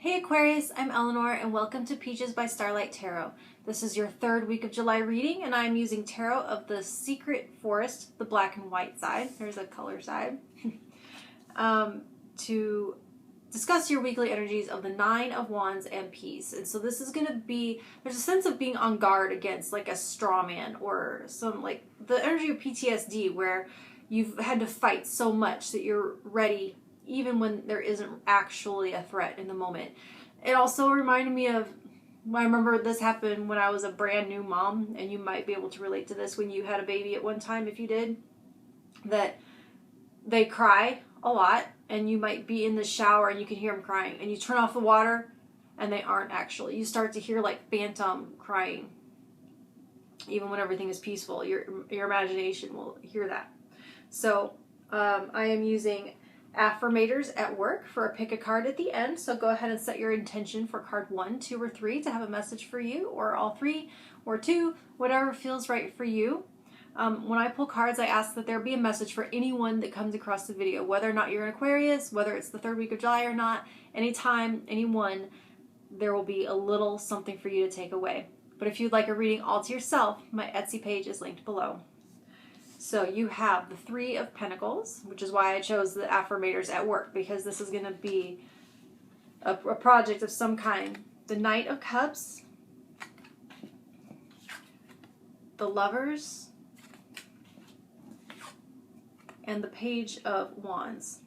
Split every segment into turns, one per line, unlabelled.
Hey Aquarius, I'm Eleanor and welcome to Peaches by Starlight Tarot. This is your third week of July reading and I'm using Tarot of the Secret Forest, the black and white side, there's a color side, to discuss your weekly energies of the Nine of Wands and Peace. And so this is going to be, there's a sense of being on guard against like a straw man or some like the energy of PTSD where you've had to fight so much that you're ready even when there isn't actually a threat in the moment. It also reminded me of, I remember this happened when I was a brand new mom, and you might be able to relate to this when you had a baby at one time if you did, that they cry a lot and you might be in the shower and you can hear them crying and you turn off the water and they aren't actually. You start to hear like phantom crying even when everything is peaceful. Your imagination will hear that. So I am using Affirmators at work for a pick a card at the end. So go ahead and set your intention for card 1, 2, or 3 to have a message for you, or all 3 or 2, whatever feels right for you. When I pull cards, I ask that there be a message for anyone that comes across the video, whether or not you're an Aquarius, whether it's the third week of July or not, anytime, anyone, there will be a little something for you to take away. But if you'd like a reading all to yourself, my Etsy page is linked below. So you have the Three of Pentacles, which is why I chose the Affirmators at work, because this is going to be a project of some kind. The Knight of Cups, the Lovers, and the Page of Wands.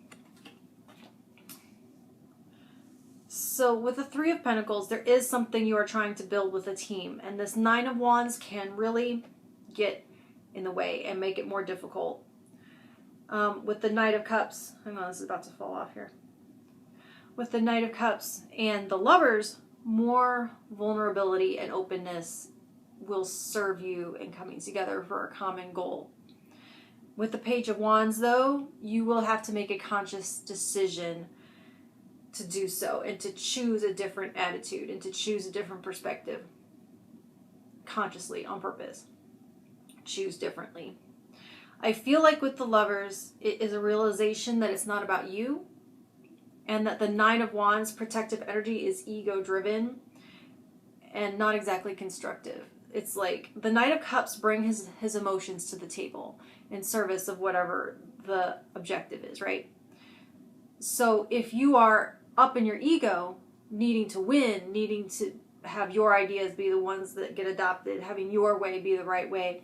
So with the Three of Pentacles, there is something you are trying to build with a team, and this Nine of Wands can really get in the way and make it more difficult. With the Knight of Cups, hang on, this is about to fall off here. With the Knight of Cups and the Lovers, more vulnerability and openness will serve you in coming together for a common goal. With the Page of Wands, though, you will have to make a conscious decision to do so and to choose a different attitude and to choose a different perspective consciously, on purpose. Choose differently. I feel like with the Lovers, it is a realization that it's not about you, and that the Nine of Wands protective energy is ego driven and not exactly constructive. It's like the Knight of Cups bring his emotions to the table in service of whatever the objective is, right? So if you are up in your ego, needing to win, needing to have your ideas be the ones that get adopted, having your way be the right way,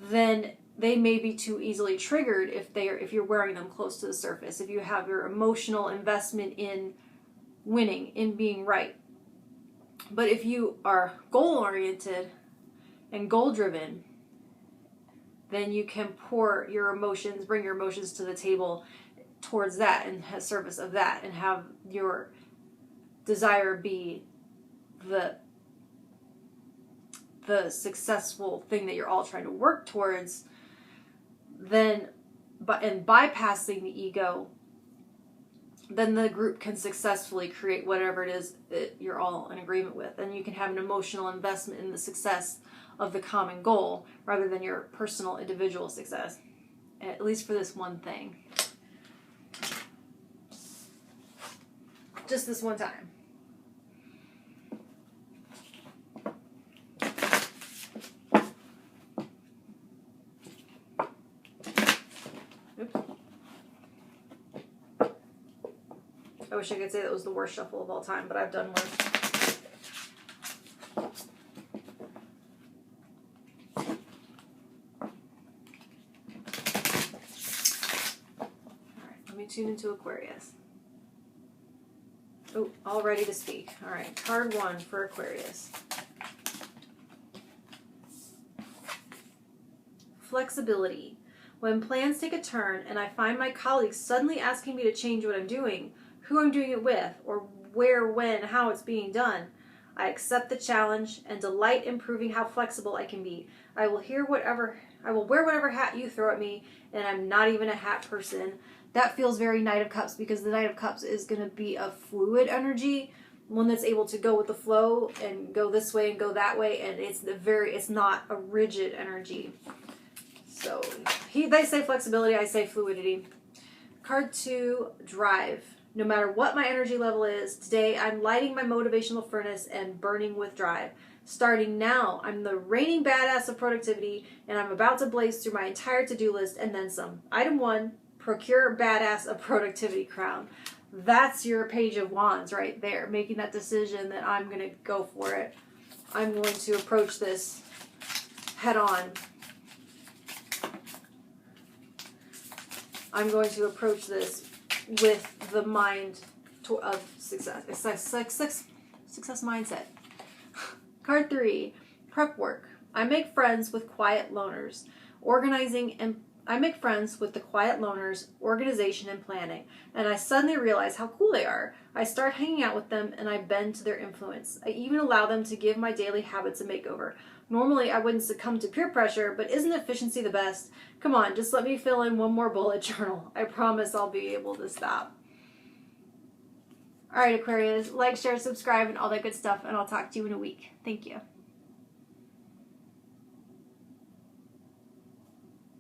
then they may be too easily triggered if you're wearing them close to the surface, if you have your emotional investment in winning, in being right. But if you are goal-oriented and goal-driven, then you can pour your emotions, bring your emotions to the table towards that and have service of that, and have your desire be the successful thing that you're all trying to work towards, then and bypassing the ego, then the group can successfully create whatever it is that you're all in agreement with, and you can have an emotional investment in the success of the common goal rather than your personal individual success, at least for this one thing, just this one time. I wish I could say that was the worst shuffle of all time, but I've done worse. Alright, let me tune into Aquarius. Oh, all ready to speak. Alright, card 1 for Aquarius. Flexibility. When plans take a turn and I find my colleagues suddenly asking me to change what I'm doing, who I'm doing it with, or where, when, how it's being done, I accept the challenge and delight in proving how flexible I can be. I will wear whatever hat you throw at me, and I'm not even a hat person. That feels very Knight of Cups, because the Knight of Cups is going to be a fluid energy, one that's able to go with the flow and go this way and go that way, and it's not a rigid energy. So they say flexibility, I say fluidity. Card 2, Drive. No matter what my energy level is, today I'm lighting my motivational furnace and burning with drive. Starting now, I'm the reigning badass of productivity, and I'm about to blaze through my entire to-do list and then some. Item 1, procure badass of productivity crown. That's your Page of Wands right there, making that decision that I'm going to go for it. I'm going to approach this head on. I'm going to approach this with the mind of success mindset. Card 3, prep work. I make friends with quiet loners, I make friends with the quiet loners, organization and planning, and I suddenly realize how cool they are. I start hanging out with them and I bend to their influence. I even allow them to give my daily habits a makeover. Normally I wouldn't succumb to peer pressure, but isn't efficiency the best? Come on, just let me fill in one more bullet journal. I promise I'll be able to stop. Alright, Aquarius, like, share, subscribe, and all that good stuff, and I'll talk to you in a week. Thank you.